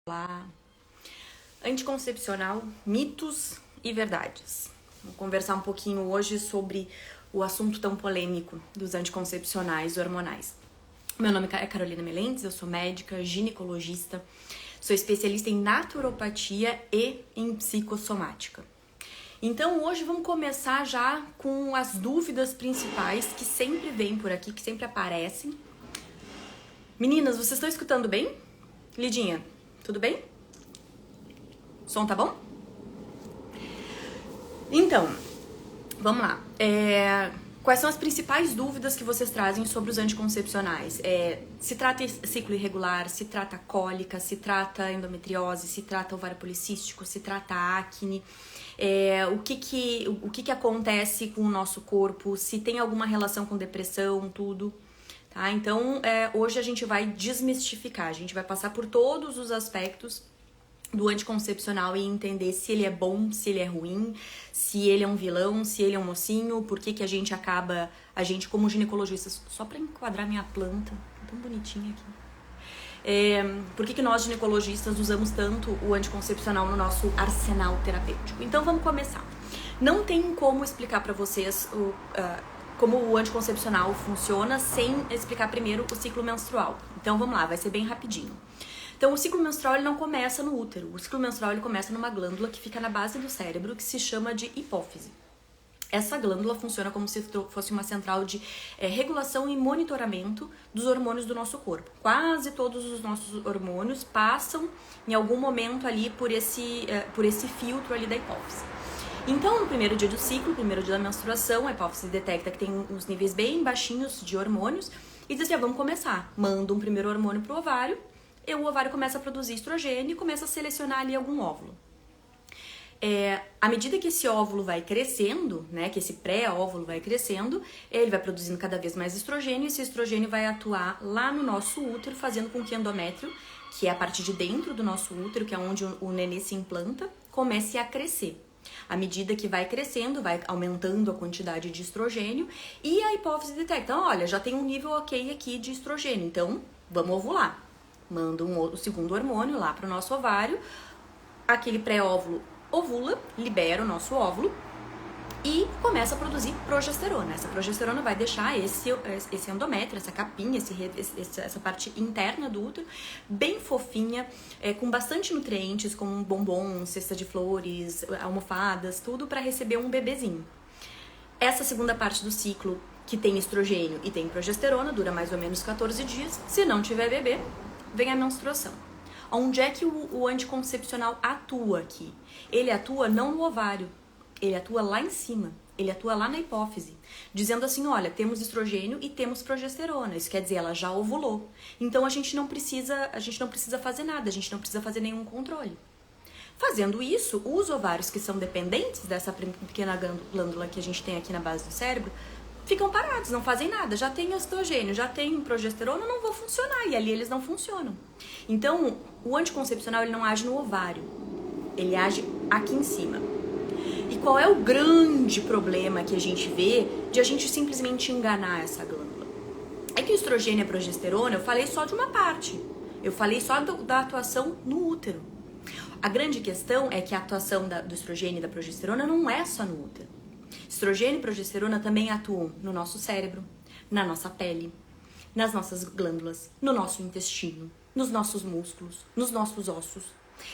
Olá. Anticoncepcional, mitos e verdades. Vamos conversar um pouquinho hoje sobre o assunto tão polêmico dos anticoncepcionais hormonais. Meu nome é Carolina Melendes, eu sou médica, ginecologista, sou especialista em naturopatia e em psicossomática. Então hoje vamos começar já com as dúvidas principais que sempre vêm por aqui, que sempre aparecem. Meninas, vocês estão escutando bem? Lidinha, tudo bem? O som tá bom? Então, vamos lá. Quais são as principais dúvidas que vocês trazem sobre os anticoncepcionais? Se trata ciclo irregular, se trata cólica, se trata endometriose, se trata ovário policístico, se trata acne, o que acontece com o nosso corpo, se tem alguma relação com depressão, tudo. Tá? Então, hoje a gente vai desmistificar, a gente vai passar por todos os aspectos do anticoncepcional e entender se ele é bom, se ele é ruim, se ele é um vilão, se ele é um mocinho, por que a gente acaba, como ginecologistas, só pra enquadrar minha planta, tão bonitinha aqui. Por que nós ginecologistas usamos tanto o anticoncepcional no nosso arsenal terapêutico? Então vamos começar. Não tem como explicar pra vocês como o anticoncepcional funciona sem explicar primeiro o ciclo menstrual. Então vamos lá, vai ser bem rapidinho. Então o ciclo menstrual ele não começa no útero, o ciclo menstrual ele começa numa glândula que fica na base do cérebro que se chama de hipófise. Essa glândula funciona como se fosse uma central de regulação e monitoramento dos hormônios do nosso corpo. Quase todos os nossos hormônios passam em algum momento ali por esse filtro ali da hipófise. Então, no primeiro dia do ciclo, no primeiro dia da menstruação, a hipófise detecta que tem uns níveis bem baixinhos de hormônios e diz assim, vamos começar. Manda um primeiro hormônio pro ovário, e o ovário começa a produzir estrogênio e começa a selecionar ali algum óvulo. À medida que esse óvulo vai crescendo, né, que esse pré-óvulo vai crescendo, ele vai produzindo cada vez mais estrogênio e esse estrogênio vai atuar lá no nosso útero, fazendo com que o endométrio, que é a parte de dentro do nosso útero, que é onde o nenê se implanta, comece a crescer. À medida que vai crescendo, vai aumentando a quantidade de estrogênio e a hipófise detecta, olha, já tem um nível ok aqui de estrogênio, então vamos ovular. Manda o segundo hormônio lá para o nosso ovário, aquele pré-óvulo ovula, libera o nosso óvulo e começa a produzir progesterona. Essa progesterona vai deixar esse endométrio, essa capinha, essa parte interna do útero, bem fofinha, com bastante nutrientes, como bombons, cesta de flores, almofadas, tudo para receber um bebezinho. Essa segunda parte do ciclo, que tem estrogênio e tem progesterona, dura mais ou menos 14 dias. Se não tiver bebê, vem a menstruação. Onde é que o anticoncepcional atua aqui? Ele atua não no ovário, ele atua lá em cima, ele atua lá na hipófise, dizendo assim, olha, temos estrogênio e temos progesterona, isso quer dizer, ela já ovulou. Então a gente não precisa fazer nada, a gente não precisa fazer nenhum controle. Fazendo isso, os ovários que são dependentes dessa pequena glândula que a gente tem aqui na base do cérebro, ficam parados, não fazem nada, já tem estrogênio, já tem progesterona, não vão funcionar, e ali eles não funcionam. Então, o anticoncepcional ele não age no ovário, ele age aqui em cima. E qual é o grande problema que a gente vê de a gente simplesmente enganar essa glândula? É que o estrogênio e a progesterona, eu falei só de uma parte, eu falei só da atuação no útero. A grande questão é que a atuação do estrogênio e da progesterona não é só no útero. Estrogênio e progesterona também atuam no nosso cérebro, na nossa pele, nas nossas glândulas, no nosso intestino, nos nossos músculos, nos nossos ossos.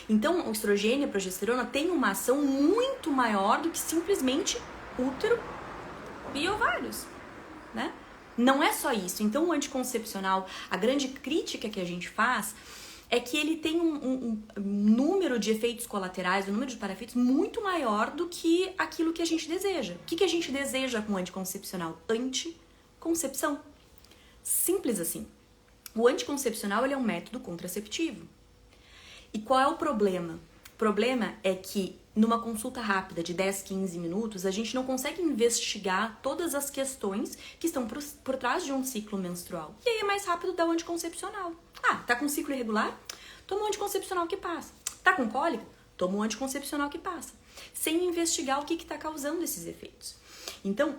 Então, o estrogênio e a progesterona têm uma ação muito maior do que simplesmente útero e ovários, né? Não é só isso. Então, o anticoncepcional, a grande crítica que a gente faz é que ele tem um número de efeitos colaterais, um número de paraefeitos muito maior do que aquilo que a gente deseja. O que a gente deseja com o anticoncepcional? Anticoncepção. Simples assim. O anticoncepcional ele é um método contraceptivo. E qual é o problema? O problema é que numa consulta rápida de 10, 15 minutos, a gente não consegue investigar todas as questões que estão por trás de um ciclo menstrual. E aí é mais rápido dar o anticoncepcional. Tá com ciclo irregular? Toma um anticoncepcional que passa. Tá com cólica? Toma um anticoncepcional que passa. Sem investigar o que está causando esses efeitos. Então,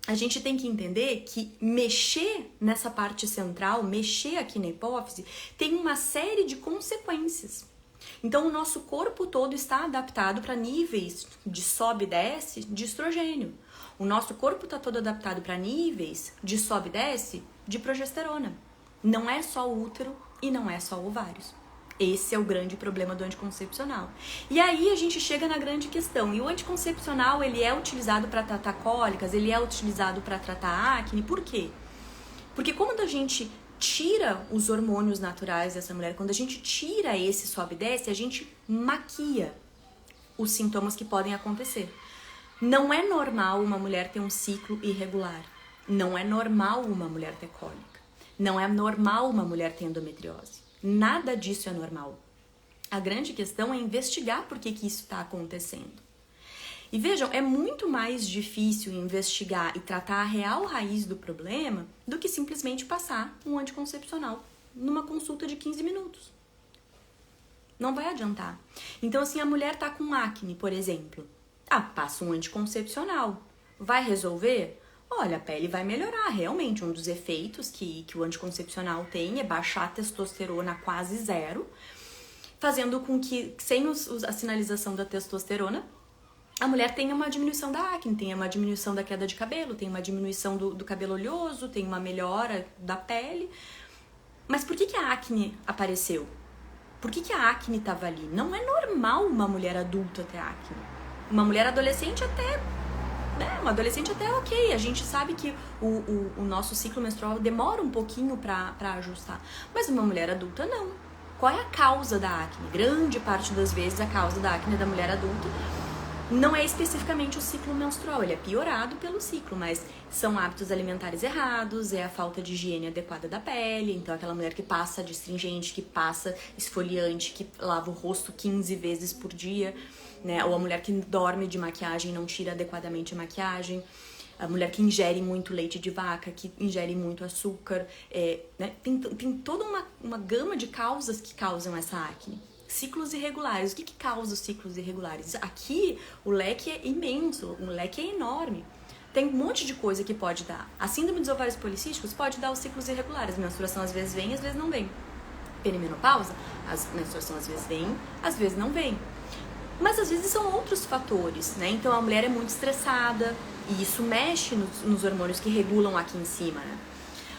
a gente tem que entender que mexer nessa parte central, mexer aqui na hipófise, tem uma série de consequências. Então, o nosso corpo todo está adaptado para níveis de sobe e desce de estrogênio. O nosso corpo está todo adaptado para níveis de sobe e desce de progesterona. Não é só o útero e não é só o ovários. Esse é o grande problema do anticoncepcional. E aí a gente chega na grande questão. E o anticoncepcional, ele é utilizado para tratar cólicas, ele é utilizado para tratar acne. Por quê? Porque quando a gente tira os hormônios naturais dessa mulher, quando a gente tira esse sobe e desce, a gente maquia os sintomas que podem acontecer. Não é normal uma mulher ter um ciclo irregular. Não é normal uma mulher ter cólica. Não é normal uma mulher ter endometriose. Nada disso é normal. A grande questão é investigar por que isso está acontecendo. E vejam, é muito mais difícil investigar e tratar a real raiz do problema do que simplesmente passar um anticoncepcional numa consulta de 15 minutos. Não vai adiantar. Então, assim, a mulher tá com acne, por exemplo. Passa um anticoncepcional. Vai resolver? Olha, a pele vai melhorar. Realmente, um dos efeitos que o anticoncepcional tem é baixar a testosterona a quase zero, fazendo com que, sem a sinalização da testosterona, a mulher tem uma diminuição da acne, tem uma diminuição da queda de cabelo, tem uma diminuição do cabelo oleoso, tem uma melhora da pele. Mas por que a acne apareceu? Por que a acne estava ali? Não é normal uma mulher adulta ter acne. Uma mulher adolescente até... uma adolescente até ok. A gente sabe que o nosso ciclo menstrual demora um pouquinho para ajustar. Mas uma mulher adulta, não. Qual é a causa da acne? Grande parte das vezes a causa da acne da mulher adulta não é especificamente o ciclo menstrual, ele é piorado pelo ciclo, mas são hábitos alimentares errados, é a falta de higiene adequada da pele, então aquela mulher que passa astringente, que passa esfoliante, que lava o rosto 15 vezes por dia, né? Ou a mulher que dorme de maquiagem e não tira adequadamente a maquiagem, a mulher que ingere muito leite de vaca, que ingere muito açúcar, né? Tem toda uma gama de causas que causam essa acne. Ciclos irregulares. O que causa os ciclos irregulares? Aqui o leque é imenso, o leque é enorme. Tem um monte de coisa que pode dar. A síndrome dos ovários policísticos pode dar os ciclos irregulares. A menstruação às vezes vem, às vezes não vem. Perimenopausa, a menstruação às vezes vem, às vezes não vem. Mas às vezes são outros fatores, né? Então a mulher é muito estressada e isso mexe nos hormônios que regulam aqui em cima, né?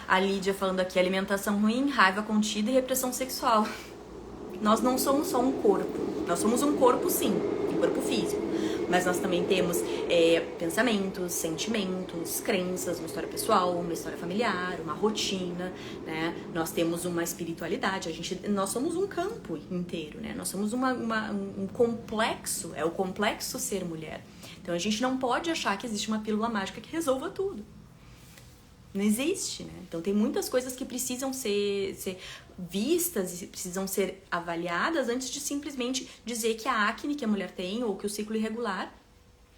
A Lídia falando aqui, alimentação ruim, raiva contida e repressão sexual. Nós não somos só um corpo. Nós somos um corpo, sim, um corpo físico. Mas nós também temos pensamentos, sentimentos, crenças, uma história pessoal, uma história familiar, uma rotina, né? Nós temos uma espiritualidade. Nós somos um campo inteiro, né? Nós somos um complexo. É o complexo ser mulher. Então a gente não pode achar que existe uma pílula mágica que resolva tudo. Não existe, né? Então tem muitas coisas que precisam ser vistas e precisam ser avaliadas antes de simplesmente dizer que a acne que a mulher tem ou que o ciclo irregular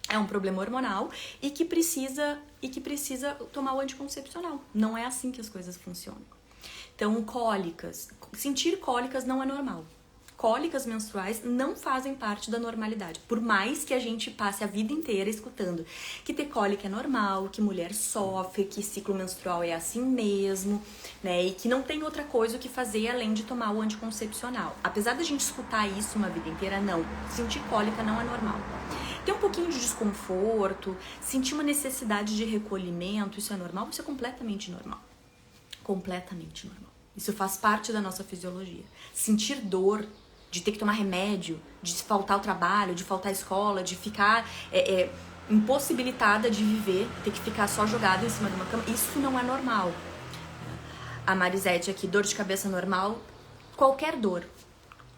é um problema hormonal e que precisa tomar o anticoncepcional. Não é assim que as coisas funcionam. Então, cólicas. Sentir cólicas não é normal. Cólicas menstruais não fazem parte da normalidade. Por mais que a gente passe a vida inteira escutando que ter cólica é normal, que mulher sofre, que ciclo menstrual é assim mesmo, né? E que não tem outra coisa o que fazer além de tomar o anticoncepcional. Apesar da gente escutar isso uma vida inteira, não. Sentir cólica não é normal. Ter um pouquinho de desconforto, sentir uma necessidade de recolhimento, isso é normal? Isso é completamente normal. Completamente normal. Isso faz parte da nossa fisiologia. Sentir dor, de ter que tomar remédio, de faltar ao trabalho, de faltar à escola, de ficar impossibilitada de viver, ter que ficar só jogada em cima de uma cama, isso não é normal. A Marisete aqui, dor de cabeça normal, qualquer dor,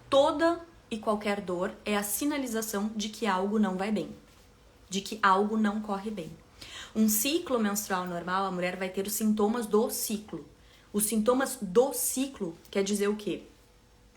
toda e qualquer dor é a sinalização de que algo não vai bem, de que algo não corre bem. Um ciclo menstrual normal, a mulher vai ter os sintomas do ciclo. Os sintomas do ciclo quer dizer o quê?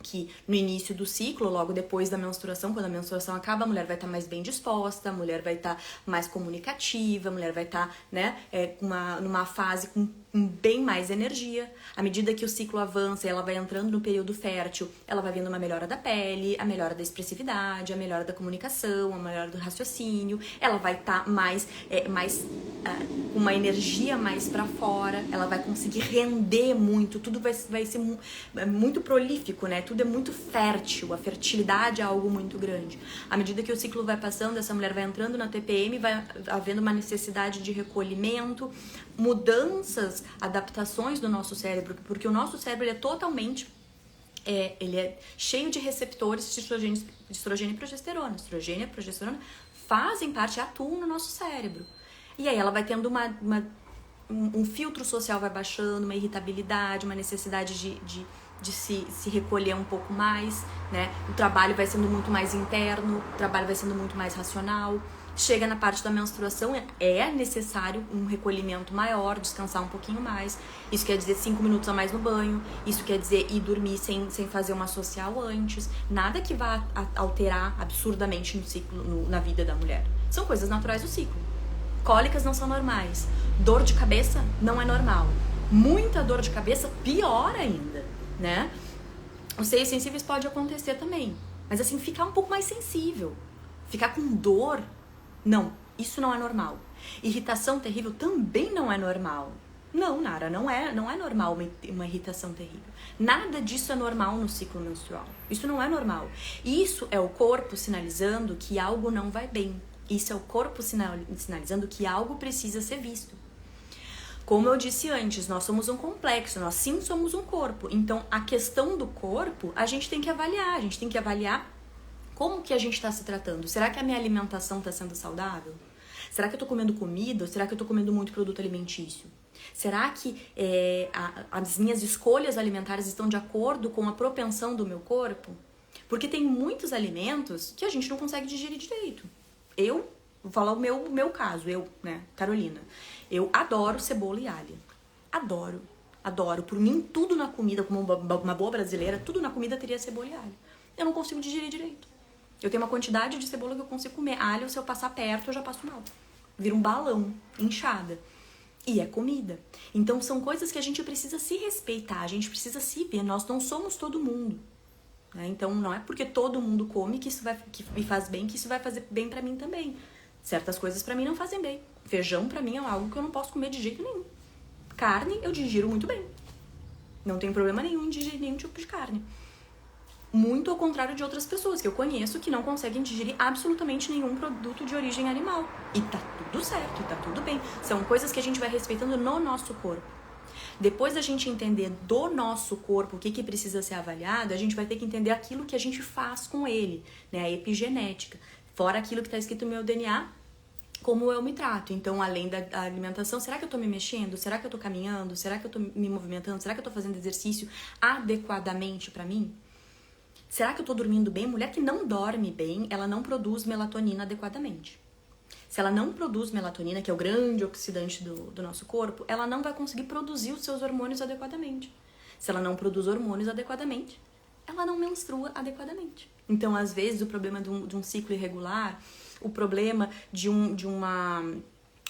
Que no início do ciclo, logo depois da menstruação, quando a menstruação acaba, a mulher vai estar mais bem disposta, a mulher vai estar mais comunicativa, a mulher vai estar, né, numa fase com bem mais energia. À medida que o ciclo avança e ela vai entrando no período fértil, ela vai vendo uma melhora da pele, a melhora da expressividade, a melhora da comunicação, a melhora do raciocínio. Ela vai estar com uma energia mais pra fora, ela vai conseguir render muito, tudo vai ser muito prolífico, né? Tudo é muito fértil, a fertilidade é algo muito grande. À medida que o ciclo vai passando, essa mulher vai entrando na TPM, vai havendo uma necessidade de recolhimento, mudanças, adaptações do nosso cérebro, porque o nosso cérebro ele é totalmente ele é cheio de receptores de estrogênio e progesterona. Estrogênio e progesterona fazem parte, atuam no nosso cérebro. E aí ela vai tendo um filtro social vai baixando, uma irritabilidade, uma necessidade de se recolher um pouco mais, né? O trabalho vai sendo muito mais interno, o trabalho vai sendo muito mais racional. Chega na parte da menstruação, é necessário um recolhimento maior, descansar um pouquinho mais. Isso quer dizer 5 minutos a mais no banho, isso quer dizer ir dormir sem fazer uma social antes. Nada que vá alterar absurdamente no ciclo, na vida da mulher. São coisas naturais do ciclo. Cólicas não são normais. Dor de cabeça não é normal. Muita dor de cabeça, pior ainda, né? Os seios sensíveis pode acontecer também. Mas assim, ficar um pouco mais sensível. Ficar com dor, não, isso não é normal. Irritação terrível também não é normal. Não, Nara, não é normal uma irritação terrível. Nada disso é normal no ciclo menstrual. Isso não é normal. Isso é o corpo sinalizando que algo não vai bem. Isso é o corpo sinalizando que algo precisa ser visto. Como eu disse antes, nós somos um complexo, nós sim somos um corpo. Então, a questão do corpo, a gente tem que avaliar como que a gente está se tratando. Será que a minha alimentação está sendo saudável? Será que eu estou comendo comida ou será que eu estou comendo muito produto alimentício? Será que as minhas escolhas alimentares estão de acordo com a propensão do meu corpo? Porque tem muitos alimentos que a gente não consegue digerir direito. Vou falar o meu caso, né, Carolina. Eu adoro cebola e alho. Adoro. Por mim, tudo na comida, como uma boa brasileira, tudo na comida teria cebola e alho. Eu não consigo digerir direito. Eu tenho uma quantidade de cebola que eu consigo comer. Alho, se eu passar perto, eu já passo mal. Vira um balão, inchada. E é comida. Então, são coisas que a gente precisa se respeitar, a gente precisa se ver. Nós não somos todo mundo. Né? Então, não é porque todo mundo come que me faz bem, que isso vai fazer bem pra mim também. Certas coisas pra mim não fazem bem. Feijão, pra mim, é algo que eu não posso comer de jeito nenhum. Carne, eu digiro muito bem. Não tem problema nenhum em digerir nenhum tipo de carne. Muito ao contrário de outras pessoas que eu conheço que não conseguem digerir absolutamente nenhum produto de origem animal. E tá tudo certo, tá tudo bem. São coisas que a gente vai respeitando no nosso corpo. Depois da gente entender do nosso corpo o que precisa ser avaliado, a gente vai ter que entender aquilo que a gente faz com ele, né? A epigenética. Fora aquilo que está escrito no meu DNA, como eu me trato. Então, além da alimentação, será que eu estou me mexendo? Será que eu estou caminhando? Será que eu estou me movimentando? Será que eu estou fazendo exercício adequadamente para mim? Será que eu tô dormindo bem? Mulher que não dorme bem, ela não produz melatonina adequadamente. Se ela não produz melatonina, que é o grande oxidante do nosso corpo, ela não vai conseguir produzir os seus hormônios adequadamente. Se ela não produz hormônios adequadamente, ela não menstrua adequadamente. Então, às vezes, o problema de um ciclo irregular, o problema de uma...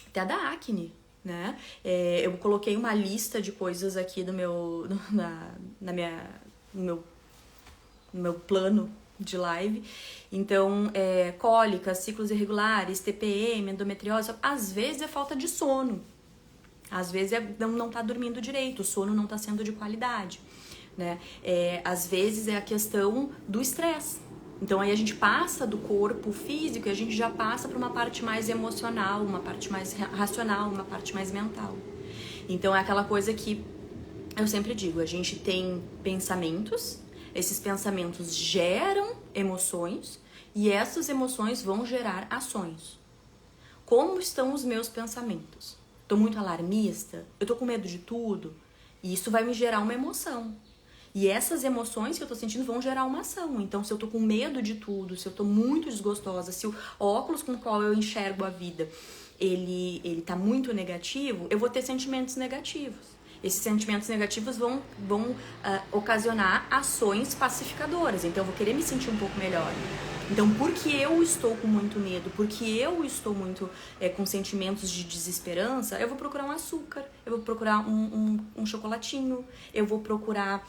até da acne, né? Eu coloquei uma lista de coisas aqui no meu plano de live. Então, cólicas, ciclos irregulares, TPM, endometriose, às vezes é falta de sono. Às vezes não tá dormindo direito, o sono não tá sendo de qualidade, né? Às vezes é a questão do estresse. Então, aí a gente passa do corpo físico e a gente já passa para uma parte mais emocional, uma parte mais racional, uma parte mais mental. Então, é aquela coisa que eu sempre digo, a gente tem pensamentos. Esses pensamentos geram emoções e essas emoções vão gerar ações. Como estão os meus pensamentos? Estou muito alarmista? Eu estou com medo de tudo? E isso vai me gerar uma emoção. E essas emoções que eu estou sentindo vão gerar uma ação. Então, se eu estou com medo de tudo, se eu estou muito desgostosa, se o óculos com o qual eu enxergo a vida, ele está muito negativo, eu vou ter sentimentos negativos. Esses sentimentos negativos vão ocasionar ações pacificadoras. Então, eu vou querer me sentir um pouco melhor. Então, porque eu estou com muito medo, porque eu estou muito com sentimentos de desesperança, eu vou procurar um açúcar, eu vou procurar um chocolatinho, eu vou procurar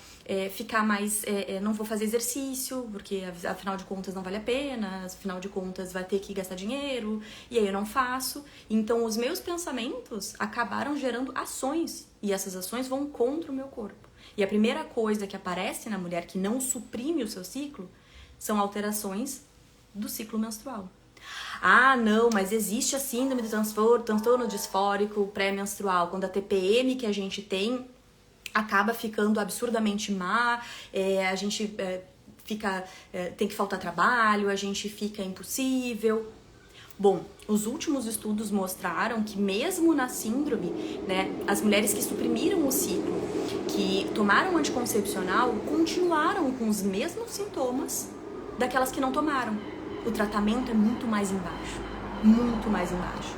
ficar mais... não vou fazer exercício, porque afinal de contas não vale a pena, afinal de contas vai ter que gastar dinheiro, e aí eu não faço. Então, os meus pensamentos acabaram gerando ações, e essas ações vão contra o meu corpo. E a primeira coisa que aparece na mulher que não suprime o seu ciclo são alterações do ciclo menstrual. Ah, não, mas existe a síndrome do transtorno disfórico pré-menstrual, quando a TPM que a gente tem acaba ficando absurdamente má, a gente tem que faltar trabalho, a gente fica impossível. Bom, os últimos estudos mostraram que mesmo na síndrome, né, as mulheres que suprimiram o ciclo, que tomaram anticoncepcional, continuaram com os mesmos sintomas daquelas que não tomaram. O tratamento é muito mais embaixo. Muito mais embaixo.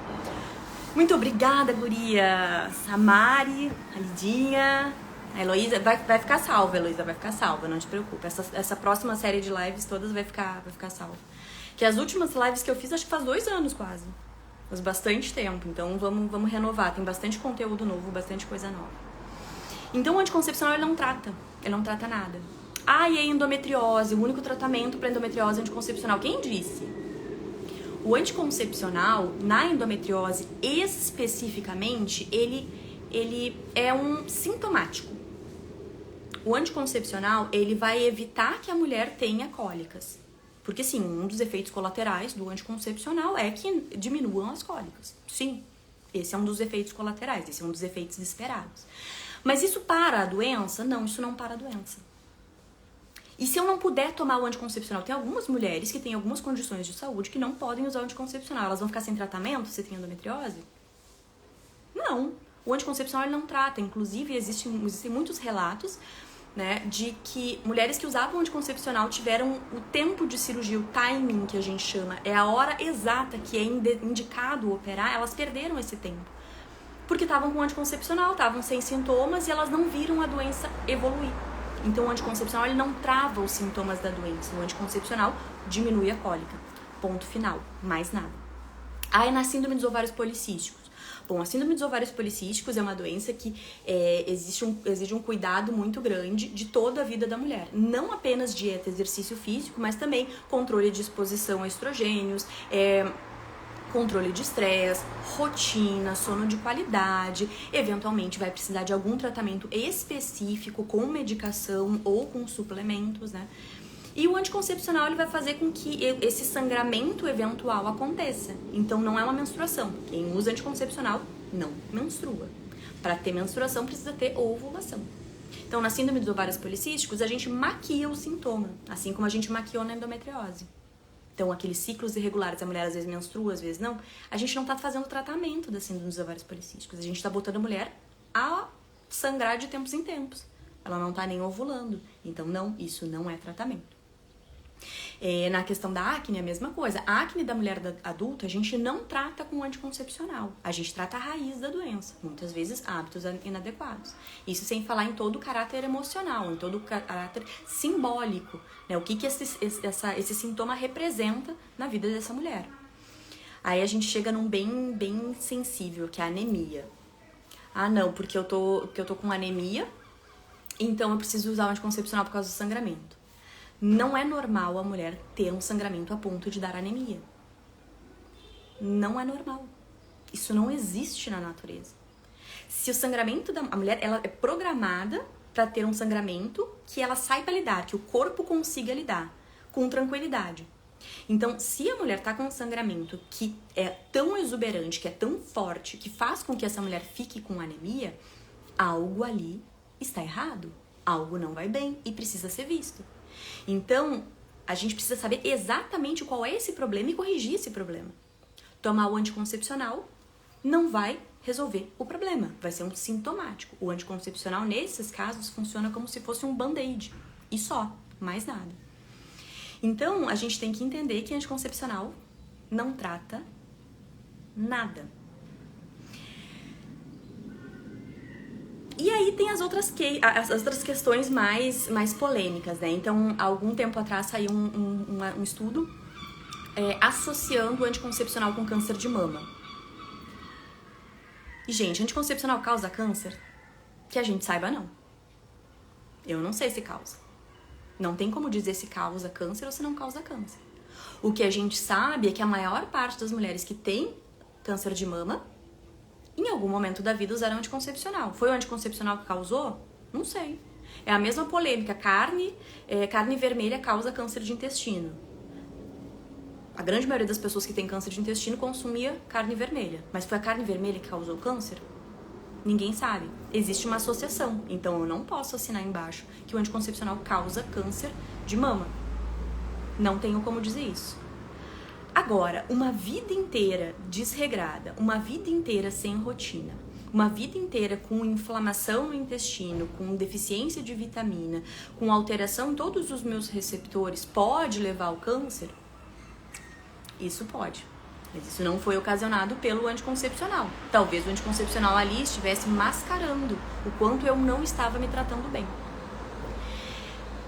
Muito obrigada, gurias. A Mari, a Lidinha, a Heloísa. Vai ficar salva, Heloísa, vai ficar salva, não te preocupe. Essa próxima série de lives todas vai ficar salva. Que as últimas lives que eu fiz, acho que faz 2 anos quase. Faz bastante tempo, então vamos renovar. Tem bastante conteúdo novo, bastante coisa nova. Então o anticoncepcional ele não trata nada. Ah, e a endometriose, o único tratamento para endometriose é anticoncepcional. Quem disse? O anticoncepcional, na endometriose especificamente, ele é um sintomático. O anticoncepcional, ele vai evitar que a mulher tenha cólicas. Porque sim, um dos efeitos colaterais do anticoncepcional é que diminuam as cólicas. Sim, esse é um dos efeitos colaterais, esse é um dos efeitos esperados. Mas isso para a doença? Não, isso não para a doença. E se eu não puder tomar o anticoncepcional? Tem algumas mulheres que têm algumas condições de saúde que não podem usar o anticoncepcional. Elas vão ficar sem tratamento se tem endometriose? Não. O anticoncepcional ele não trata. Inclusive, existem muitos relatos, né, de que mulheres que usavam anticoncepcional tiveram o tempo de cirurgia, o timing que a gente chama, é a hora exata que é indicado operar, elas perderam esse tempo. Porque estavam com anticoncepcional, estavam sem sintomas e elas não viram a doença evoluir. Então, o anticoncepcional ele não trava os sintomas da doença. O anticoncepcional diminui a cólica. Ponto final. Mais nada. Aí, na síndrome dos ovários policísticos. Bom, a síndrome dos ovários policísticos é uma doença que exige um cuidado muito grande de toda a vida da mulher. Não apenas dieta, exercício físico, mas também controle de exposição a estrogênios, controle de estresse, rotina, sono de qualidade, eventualmente vai precisar de algum tratamento específico com medicação ou com suplementos, né? E o anticoncepcional ele vai fazer com que esse sangramento eventual aconteça. Então não é uma menstruação. Quem usa anticoncepcional não menstrua. Para ter menstruação precisa ter ovulação. Então na síndrome dos ovários policísticos a gente maquia o sintoma, assim como a gente maquiou na endometriose. Então, aqueles ciclos irregulares, a mulher às vezes menstrua, às vezes não, a gente não tá fazendo tratamento da síndrome dos ovários policísticos. A gente tá botando a mulher a sangrar de tempos em tempos. Ela não tá nem ovulando. Então, não, isso não é tratamento. Na questão da acne, a mesma coisa. A acne da mulher adulta, a gente não trata com anticoncepcional. A gente trata a raiz da doença. Muitas vezes, hábitos inadequados. Isso sem falar em todo o caráter emocional, em todo o caráter simbólico. Né? O que esse sintoma representa na vida dessa mulher. Aí a gente chega num bem sensível, que é a anemia. Ah, não, porque eu tô com anemia, então eu preciso usar o anticoncepcional por causa do sangramento. Não é normal a mulher ter um sangramento a ponto de dar anemia. Não é normal. Isso não existe na natureza. Se o sangramento a mulher ela é programada para ter um sangramento que ela saiba lidar, que o corpo consiga lidar com tranquilidade. Então, se a mulher tá com um sangramento que é tão exuberante, que é tão forte, que faz com que essa mulher fique com anemia, algo ali está errado. Algo não vai bem e precisa ser visto. Então, a gente precisa saber exatamente qual é esse problema e corrigir esse problema. Tomar o anticoncepcional não vai resolver o problema, vai ser um sintomático. O anticoncepcional, nesses casos, funciona como se fosse um band-aid. E só, mais nada. Então, a gente tem que entender que anticoncepcional não trata nada. E aí tem as outras questões mais polêmicas, né? Então, há algum tempo atrás saiu um estudo associando o anticoncepcional com câncer de mama. E, gente, anticoncepcional causa câncer? Que a gente saiba, não. Eu não sei se causa. Não tem como dizer se causa câncer ou se não causa câncer. O que a gente sabe é que a maior parte das mulheres que têm câncer de mama, em algum momento da vida usaram anticoncepcional. Foi o anticoncepcional que causou? Não sei. É a mesma polêmica. Carne vermelha causa câncer de intestino. A grande maioria das pessoas que têm câncer de intestino consumia carne vermelha. Mas foi a carne vermelha que causou o câncer? Ninguém sabe. Existe uma associação. Então eu não posso assinar embaixo que o anticoncepcional causa câncer de mama. Não tenho como dizer isso. Agora, uma vida inteira desregrada, uma vida inteira sem rotina, uma vida inteira com inflamação no intestino, com deficiência de vitamina, com alteração em todos os meus receptores, pode levar ao câncer? Isso pode. Mas isso não foi ocasionado pelo anticoncepcional. Talvez o anticoncepcional ali estivesse mascarando o quanto eu não estava me tratando bem.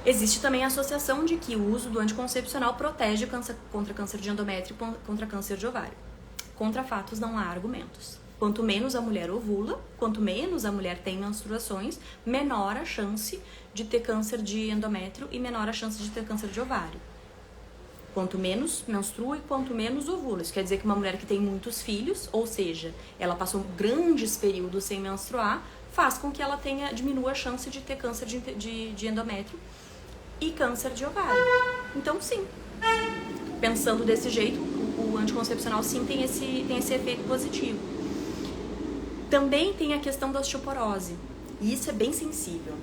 Existe também a associação de que o uso do anticoncepcional protege contra câncer de endométrio e contra câncer de ovário. Contra fatos não há argumentos. Quanto menos a mulher ovula, quanto menos a mulher tem menstruações, menor a chance de ter câncer de endométrio e menor a chance de ter câncer de ovário. Quanto menos menstrua e quanto menos ovula. Isso quer dizer que uma mulher que tem muitos filhos, ou seja, ela passou grandes períodos sem menstruar, faz com que ela diminua a chance de ter câncer de endométrio e câncer de ovário. Então, sim, pensando desse jeito, o anticoncepcional sim tem esse efeito positivo. Também tem a questão da osteoporose, e isso é bem sensível.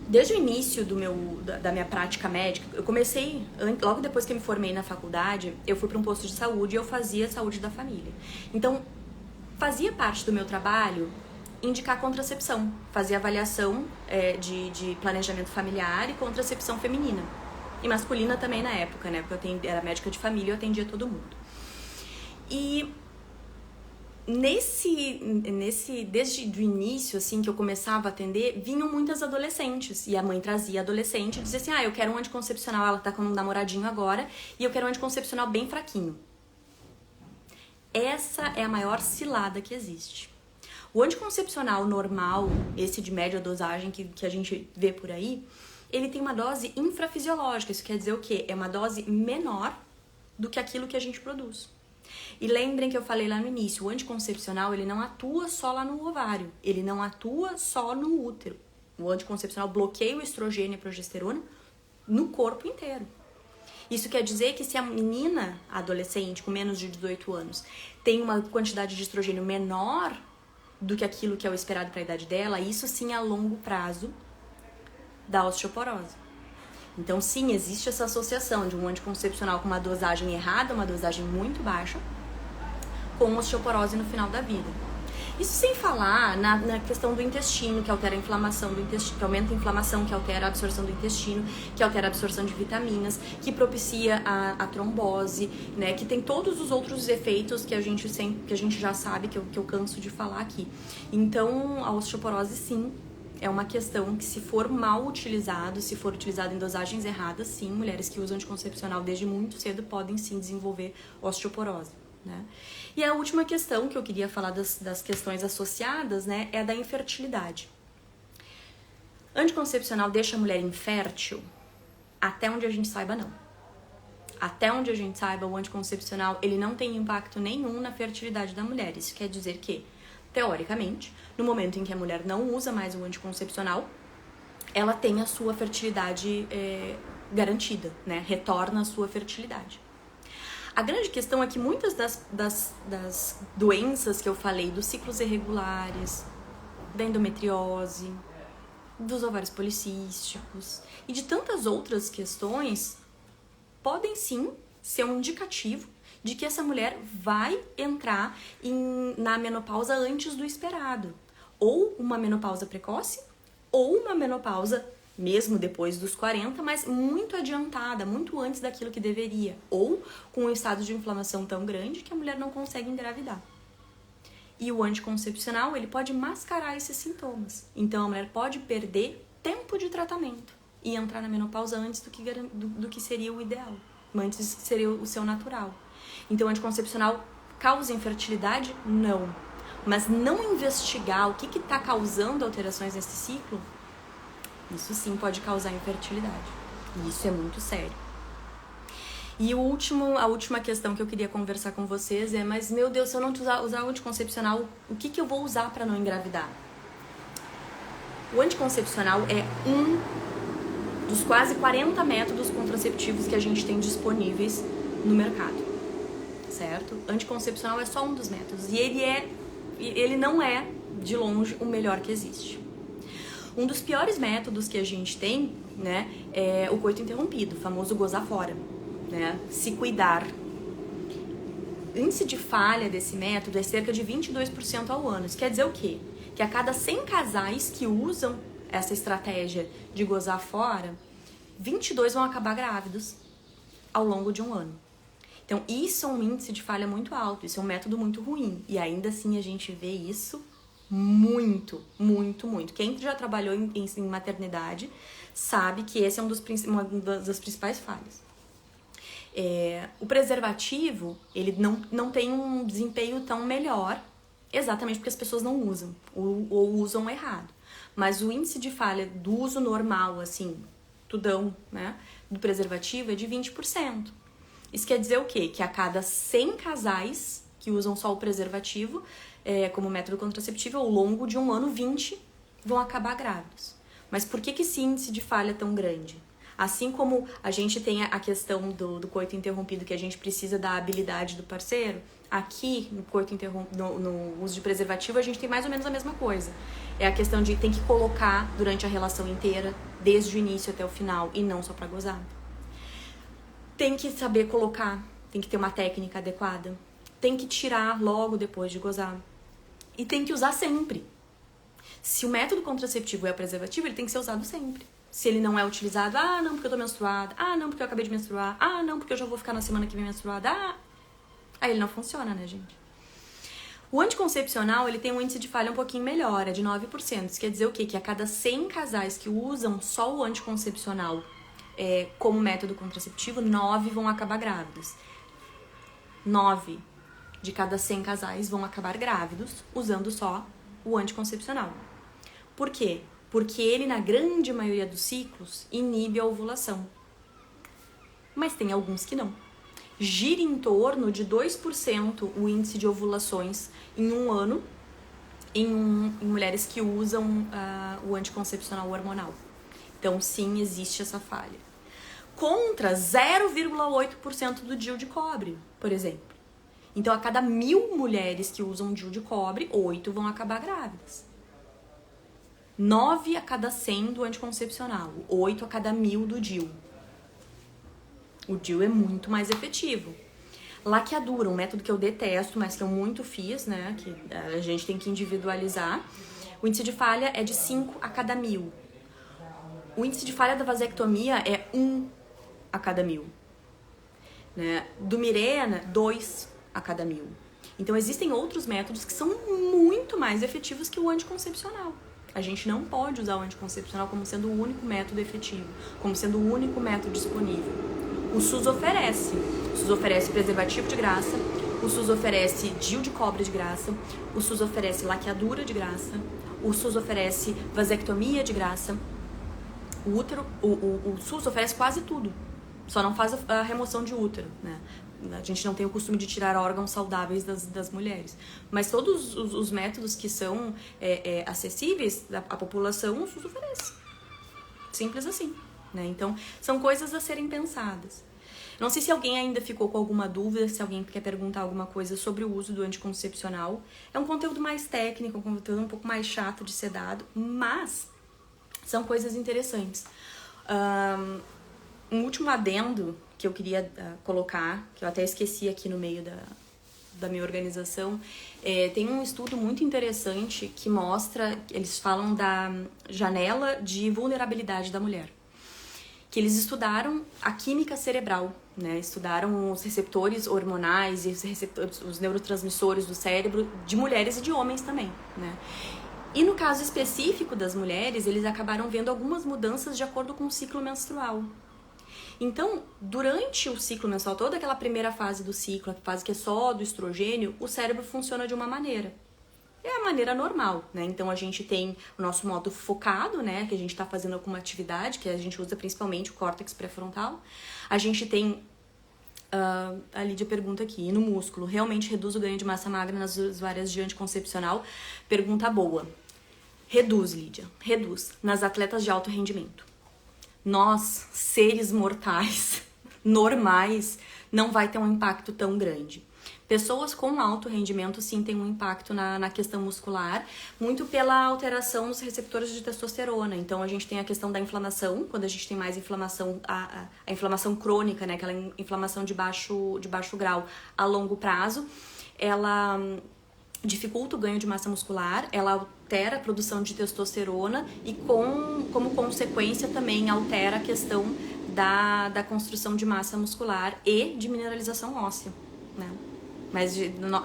Desde o início da minha prática médica, eu comecei, logo depois que eu me formei na faculdade, eu fui para um posto de saúde e eu fazia saúde da família. Então, fazia parte do meu trabalho indicar contracepção, fazer avaliação de planejamento familiar e contracepção feminina. E masculina também na época, né? Porque eu era médica de família e eu atendia todo mundo. E desde o início, assim, que eu começava a atender, vinham muitas adolescentes. E a mãe trazia adolescente e dizia assim, eu quero um anticoncepcional, ela tá com um namoradinho agora, e eu quero um anticoncepcional bem fraquinho. Essa é a maior cilada que existe. O anticoncepcional normal, esse de média dosagem que a gente vê por aí, ele tem uma dose infrafisiológica. Isso quer dizer o quê? É uma dose menor do que aquilo que a gente produz. E lembrem que eu falei lá no início, o anticoncepcional ele não atua só lá no ovário, ele não atua só no útero. O anticoncepcional bloqueia o estrogênio e a progesterona no corpo inteiro. Isso quer dizer que se a menina, a adolescente com menos de 18 anos, tem uma quantidade de estrogênio menor do que aquilo que é o esperado para a idade dela, isso sim a longo prazo dá osteoporose. Então sim, existe essa associação de um anticoncepcional com uma dosagem errada, uma dosagem muito baixa, com osteoporose no final da vida. Isso sem falar na questão do intestino, que altera a inflamação do intestino, que aumenta a inflamação, que altera a absorção do intestino, que altera a absorção de vitaminas, que propicia a trombose, né? Que tem todos os outros efeitos que a gente já sabe, que eu canso de falar aqui. Então, a osteoporose, sim, é uma questão que, se for mal utilizado, se for utilizado em dosagens erradas, sim, mulheres que usam anticoncepcional desde muito cedo podem sim desenvolver osteoporose, né? E a última questão que eu queria falar das questões associadas, né, é a da infertilidade. Anticoncepcional deixa a mulher infértil? Até onde a gente saiba, não. Até onde a gente saiba, o anticoncepcional ele não tem impacto nenhum na fertilidade da mulher. Isso quer dizer que, teoricamente, no momento em que a mulher não usa mais o anticoncepcional, ela tem a sua fertilidade garantida, né? Retorna a sua fertilidade. A grande questão é que muitas das doenças que eu falei, dos ciclos irregulares, da endometriose, dos ovários policísticos e de tantas outras questões, podem sim ser um indicativo de que essa mulher vai entrar na menopausa antes do esperado. Ou uma menopausa precoce, ou uma menopausa mesmo depois dos 40, mas muito adiantada, muito antes daquilo que deveria. Ou com um estado de inflamação tão grande que a mulher não consegue engravidar. E o anticoncepcional, ele pode mascarar esses sintomas. Então a mulher pode perder tempo de tratamento e entrar na menopausa antes do que seria o ideal. antes que seria o seu natural. Então, anticoncepcional causa infertilidade? Não. Mas não investigar o que está causando alterações nesse ciclo, isso sim pode causar infertilidade. E isso é muito sério. E a última questão que eu queria conversar com vocês é, mas meu Deus, se eu não usar o anticoncepcional, o que eu vou usar para não engravidar? O anticoncepcional é um dos quase 40 métodos contraceptivos que a gente tem disponíveis no mercado, certo? Anticoncepcional é só um dos métodos e ele não é, de longe, o melhor que existe. Um dos piores métodos que a gente tem, né, é o coito interrompido, o famoso gozar fora, né? Se cuidar. O índice de falha desse método é cerca de 22% ao ano. Isso quer dizer o quê? Que a cada 100 casais que usam essa estratégia de gozar fora, 22 vão acabar grávidos ao longo de um ano. Então, isso é um índice de falha muito alto, isso é um método muito ruim. E ainda assim a gente vê isso muito, muito, muito. Quem já trabalhou em maternidade sabe que esse é uma das principais falhas. O preservativo, ele não tem um desempenho tão melhor, exatamente porque as pessoas não usam, ou usam errado. Mas o índice de falha do uso normal, assim, tudão, né, do preservativo é de 20%. Isso quer dizer o quê? Que a cada 100 casais que usam só o preservativo como método contraceptivo, ao longo de um ano, 20 vão acabar grávidos. Mas por que esse índice de falha é tão grande? Assim como a gente tem a questão do coito interrompido, que a gente precisa da habilidade do parceiro, aqui no coito no uso de preservativo a gente tem mais ou menos a mesma coisa. É a questão de tem que colocar durante a relação inteira, desde o início até o final, e não só pra gozar. Tem que saber colocar, tem que ter uma técnica adequada, tem que tirar logo depois de gozar. E tem que usar sempre. Se o método contraceptivo é o preservativo, ele tem que ser usado sempre. Se ele não é utilizado, não, porque eu tô menstruada, não, porque eu acabei de menstruar, não, porque eu já vou ficar na semana que vem menstruada, aí ele não funciona, né, gente? O anticoncepcional, ele tem um índice de falha um pouquinho melhor, é de 9%. Isso quer dizer o quê? Que a cada 100 casais que usam só o anticoncepcional como método contraceptivo, 9 vão acabar grávidos. 9 de cada 100 casais vão acabar grávidos usando só o anticoncepcional. Por quê? Porque ele, na grande maioria dos ciclos, inibe a ovulação. Mas tem alguns que não. Gira em torno de 2% o índice de ovulações em um ano em mulheres que usam o anticoncepcional hormonal. Então, sim, existe essa falha. Contra 0,8% do DIU de cobre, por exemplo. Então, a cada 1.000 mulheres que usam DIU de cobre, 8 vão acabar grávidas. 9 a cada 100 do anticoncepcional, 8 a cada 1.000 do DIU. O DIU é muito mais efetivo. Laqueadura, um método que eu detesto, mas que eu muito fiz, né? Que a gente tem que individualizar. O índice de falha é de 5 a cada 1.000. O índice de falha da vasectomia é 1 a cada 1.000. Né? Do Mirena, 2 a cada 1.000. Então, existem outros métodos que são muito mais efetivos que o anticoncepcional. A gente não pode usar o anticoncepcional como sendo o único método efetivo, como sendo o único método disponível. O SUS oferece. O SUS oferece preservativo de graça, o SUS oferece DIU de cobre de graça, o SUS oferece laqueadura de graça, o SUS oferece vasectomia de graça. O SUS oferece quase tudo, só não faz a remoção de útero, né? A gente não tem o costume de tirar órgãos saudáveis das mulheres. Mas todos os métodos que são acessíveis à população, o SUS oferece. Simples assim, né? Então, são coisas a serem pensadas. Não sei se alguém ainda ficou com alguma dúvida, se alguém quer perguntar alguma coisa sobre o uso do anticoncepcional. É um conteúdo mais técnico, um conteúdo um pouco mais chato de ser dado, mas são coisas interessantes. Um último adendo que eu queria colocar, que eu até esqueci aqui no meio da minha organização, tem um estudo muito interessante que mostra, eles falam da janela de vulnerabilidade da mulher, que eles estudaram a química cerebral, né? Estudaram os receptores hormonais e os neurotransmissores do cérebro de mulheres e de homens também, né? E no caso específico das mulheres, eles acabaram vendo algumas mudanças de acordo com o ciclo menstrual. Então, durante o ciclo menstrual, toda aquela primeira fase do ciclo, a fase que é só do estrogênio, o cérebro funciona de uma maneira. É a maneira normal, né? Então a gente tem o nosso modo focado, né? Que a gente tá fazendo alguma atividade, que a gente usa principalmente o córtex pré-frontal. A gente tem, a Lídia pergunta aqui, e no músculo, realmente reduz o ganho de massa magra nas usuárias de anticoncepcional? Pergunta boa. Reduz, Lídia, reduz. Nas atletas de alto rendimento. Nós, seres mortais, normais, não vai ter um impacto tão grande. Pessoas com alto rendimento, sim, tem um impacto na questão muscular, muito pela alteração nos receptores de testosterona. Então, a gente tem a questão da inflamação, quando a gente tem mais inflamação, a inflamação crônica, né, aquela inflamação de baixo grau a longo prazo, ela dificulta o ganho de massa muscular, ela altera a produção de testosterona e, como consequência, também altera a questão da construção de massa muscular e de mineralização óssea, né? Mas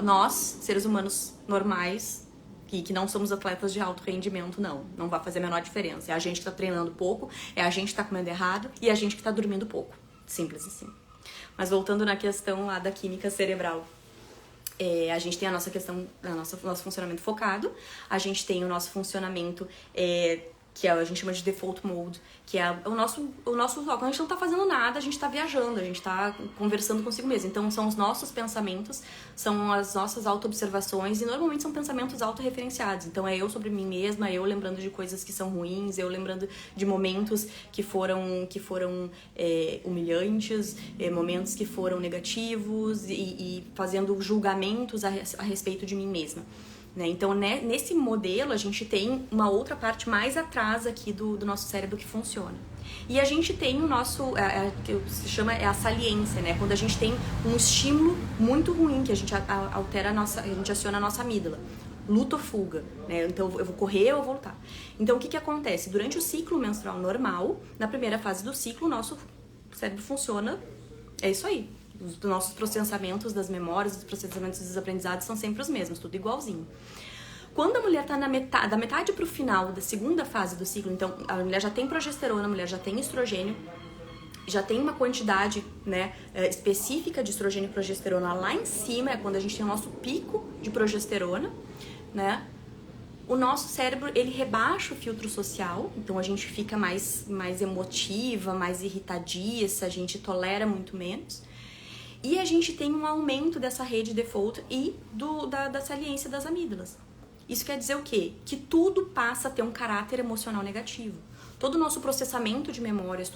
nós, seres humanos normais, que não somos atletas de alto rendimento, não vai fazer a menor diferença. É a gente que tá treinando pouco, é a gente que tá comendo errado e é a gente que tá dormindo pouco. Simples assim. Mas voltando na questão lá da química cerebral. A gente tem a nossa questão, nosso funcionamento focado, a gente tem o nosso funcionamento que a gente chama de default mode, que é o nosso foco. A gente não tá fazendo nada, a gente tá viajando, a gente tá conversando consigo mesmo. Então, são os nossos pensamentos, são as nossas auto-observações, e normalmente são pensamentos autorreferenciados. Então, é eu sobre mim mesma, eu lembrando de coisas que são ruins, eu lembrando de momentos que foram humilhantes, momentos que foram negativos, e fazendo julgamentos a respeito de mim mesma. Então, nesse modelo, a gente tem uma outra parte mais atrás aqui do nosso cérebro que funciona. E a gente tem o nosso, que se chama a saliência, né? Quando a gente tem um estímulo muito ruim, que a gente altera a gente aciona a nossa amígdala. Luta ou fuga, né? Então, eu vou correr ou eu vou lutar. Então, o que acontece? Durante o ciclo menstrual normal, na primeira fase do ciclo, o nosso cérebro funciona, é isso aí. Os nossos processamentos das memórias, os processamentos dos aprendizados são sempre os mesmos, tudo igualzinho. Quando a mulher está da metade para o final da segunda fase do ciclo, então a mulher já tem progesterona, a mulher já tem estrogênio, já tem uma quantidade, né, específica de estrogênio e progesterona lá em cima, é quando a gente tem o nosso pico de progesterona, né? O nosso cérebro, ele rebaixa o filtro social, então a gente fica mais emotiva, mais irritadiça, a gente tolera muito menos. E a gente tem um aumento dessa rede default e da saliência das amígdalas. Isso quer dizer o quê? Que tudo passa a ter um caráter emocional negativo. Todo o nosso processamento de memórias,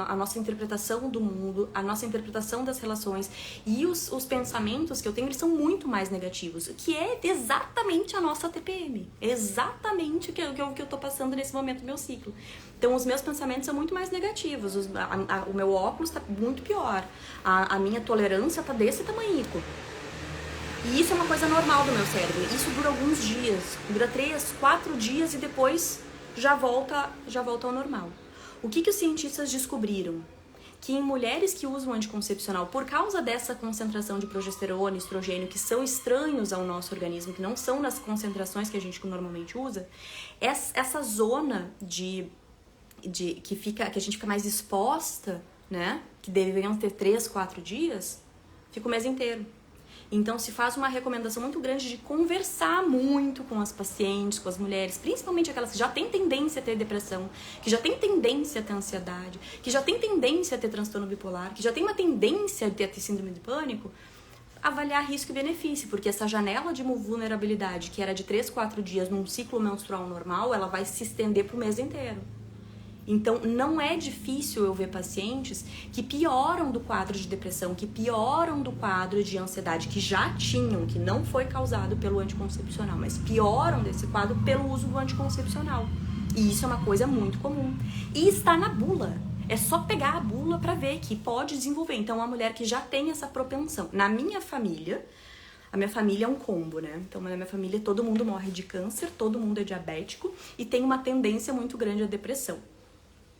a nossa interpretação do mundo, a nossa interpretação das relações e os pensamentos que eu tenho, eles são muito mais negativos, que é exatamente a nossa TPM, exatamente o que eu tô passando nesse momento do meu ciclo. Então, os meus pensamentos são muito mais negativos, o meu óculos tá muito pior, a minha tolerância tá desse tamanhico. E isso é uma coisa normal do meu cérebro, isso dura alguns dias, dura 3, 4 dias e depois já volta ao normal. O que os cientistas descobriram? Que em mulheres que usam anticoncepcional, por causa dessa concentração de progesterona e estrogênio, que são estranhos ao nosso organismo, que não são nas concentrações que a gente normalmente usa, essa zona que a gente fica mais exposta, né, que deveriam ter 3, 4 dias, fica o mês inteiro. Então, se faz uma recomendação muito grande de conversar muito com as pacientes, com as mulheres, principalmente aquelas que já têm tendência a ter depressão, que já têm tendência a ter ansiedade, que já têm tendência a ter transtorno bipolar, que já tem uma tendência a ter síndrome de pânico, avaliar risco e benefício, porque essa janela de vulnerabilidade, que era de 3, 4 dias num ciclo menstrual normal, ela vai se estender para o mês inteiro. Então, não é difícil eu ver pacientes que pioram do quadro de depressão, que pioram do quadro de ansiedade, que já tinham, que não foi causado pelo anticoncepcional, mas pioram desse quadro pelo uso do anticoncepcional. E isso é uma coisa muito comum. E está na bula. É só pegar a bula para ver que pode desenvolver. Então, uma mulher que já tem essa propensão. Na minha família, a minha família é um combo, né? Então, na minha família, todo mundo morre de câncer, todo mundo é diabético e tem uma tendência muito grande à depressão.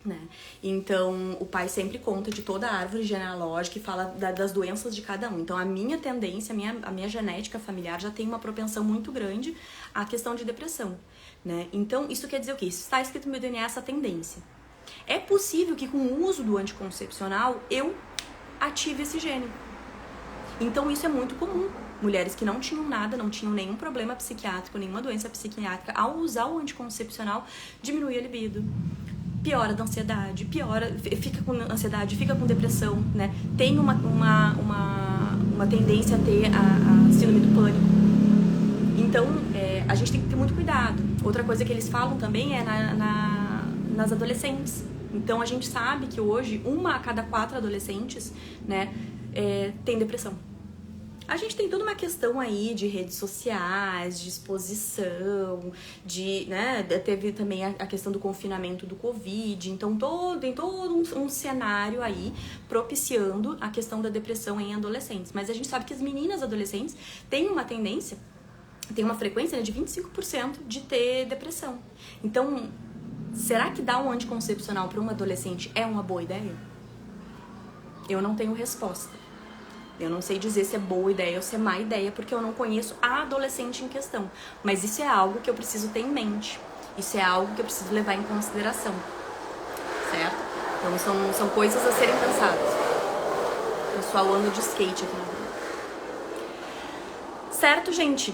Né? Então, o pai sempre conta de toda a árvore genealógica e fala das doenças de cada um. Então, a minha tendência, a minha genética familiar já tem uma propensão muito grande à questão de depressão, né? Então, isso quer dizer o quê? Isso está escrito no meu DNA, essa tendência. É possível que com o uso do anticoncepcional eu ative esse gene. Então isso é muito comum. Mulheres que não tinham nada, não tinham nenhum problema psiquiátrico, nenhuma doença psiquiátrica, ao usar o anticoncepcional, diminui a libido, piora da ansiedade, fica com ansiedade, fica com depressão, né? Tem uma tendência a ter a síndrome do pânico. Então, a gente tem que ter muito cuidado. Outra coisa que eles falam também é nas adolescentes. Então, a gente sabe que hoje, 1 a cada 4 adolescentes, né, tem depressão. A gente tem toda uma questão aí de redes sociais, de exposição, né, teve também a questão do confinamento do Covid, então tem todo um cenário aí propiciando a questão da depressão em adolescentes. Mas a gente sabe que as meninas adolescentes têm uma tendência, tem uma frequência, né, de 25% de ter depressão. Então, será que dar um anticoncepcional para uma adolescente é uma boa ideia? Eu não tenho resposta. Eu não sei dizer se é boa ideia ou se é má ideia, porque eu não conheço a adolescente em questão. Mas isso é algo que eu preciso ter em mente. Isso é algo que eu preciso levar em consideração. Certo? Então são coisas a serem pensadas. O pessoal anda de skate aqui na rua. Certo, gente?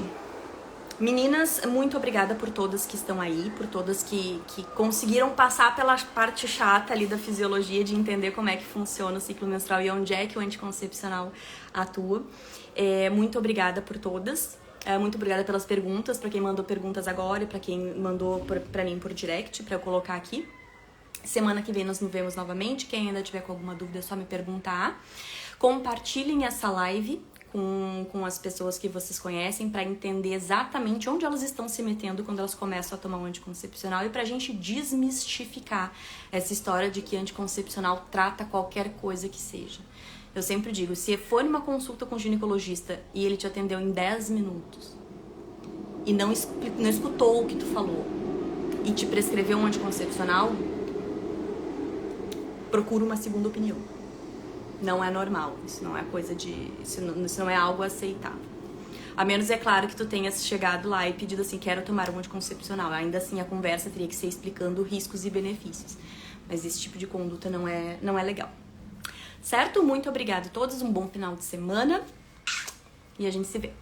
Meninas, muito obrigada por todas que estão aí, por todas que conseguiram passar pela parte chata ali da fisiologia, de entender como é que funciona o ciclo menstrual e onde é que o anticoncepcional atua. Muito obrigada por todas. Muito obrigada pelas perguntas, para quem mandou perguntas agora e para quem mandou pra mim por direct, para eu colocar aqui. Semana que vem nós nos vemos novamente. Quem ainda tiver com alguma dúvida é só me perguntar. Compartilhem essa live com as pessoas que vocês conhecem para entender exatamente onde elas estão se metendo quando elas começam a tomar um anticoncepcional e pra gente desmistificar essa história de que anticoncepcional trata qualquer coisa que seja. Eu sempre digo, se for uma consulta com o ginecologista e ele te atendeu em 10 minutos e não escutou o que tu falou e te prescreveu um anticoncepcional, procura uma segunda opinião. Não é normal, isso não é coisa de... Isso não é algo aceitável. A menos, é claro, que tu tenha chegado lá e pedido assim, quero tomar um anticoncepcional. Ainda assim, a conversa teria que ser explicando riscos e benefícios. Mas esse tipo de conduta não é legal. Certo? Muito obrigada a todos, um bom final de semana. E a gente se vê.